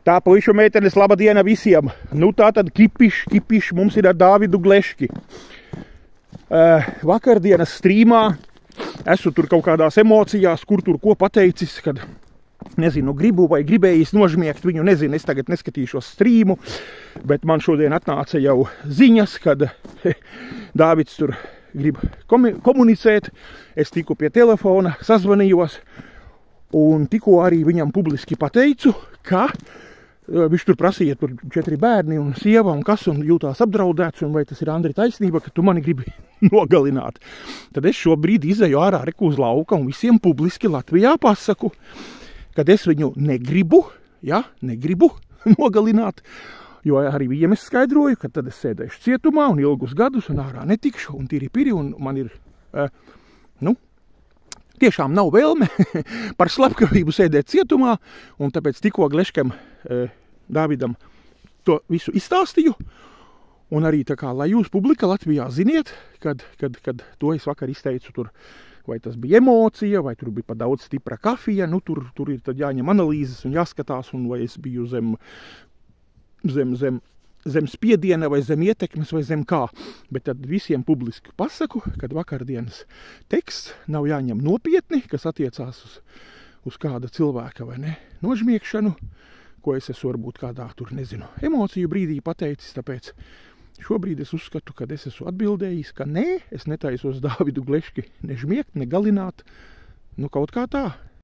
Tā, puišu meitenes, laba diena visiem. Nu, tā tad kipiš mums ir ar Dāvidu Gleški. Vakardienas strīmā esmu tur kaut kādās emocijās, kur tur ko pateicis, kad, nezinu, gribu vai gribējis nožmiegt viņu, nezinu, es tagad neskatīšos strīmu, bet man šodien atnāca jau ziņas, kad Dāvids tur grib komunicēt. Es tiku pie telefona, sazvanījos un tikko arī viņam publiski pateicu, ka viņš tur prasīja, tur 4 bērni un sieva un kas, un jūtās apdraudēts, un vai tas ir Andri taisnība, ka tu mani gribi nogalināt. Tad es šobrīd izeju ārā reku uz lauka un visiem publiski Latvijā pasaku, kad es viņu negribu nogalināt, jo arī viņiem es skaidroju, ka tad es sēdēšu cietumā un ilgus gadus un ārā netikšu un tīri piri, un man ir, tiešām nav vēlme par slepkavību sēdēt cietumā, un tāpēc tikko Gleškam, Dāvidam to visu izstāstīju, un arī tā kā, lai jūs publika Latvijā ziniet, kad to es vakar izteicu tur, vai tas bija emocija, vai tur bija pa daudz stipra kafija, nu tur ir tad jāņem analīzes un jāskatās, un vai es biju zem spiediena vai zem ietekmes vai zem kā. Bet tad visiem publiski pasaku, kad vakardienas teksts nav jāņem nopietni, kas attiecās uz kāda cilvēka vai ne nožmiegšanu, ko es esmu varbūt kādā tur, nezinu, emociju brīdī pateicis, tāpēc šobrīd es uzskatu, ka es esmu atbildējis, ka nē, es netaisos Dāvidu Gleški ne žmiegt, ne galināt, nu kaut kā tā.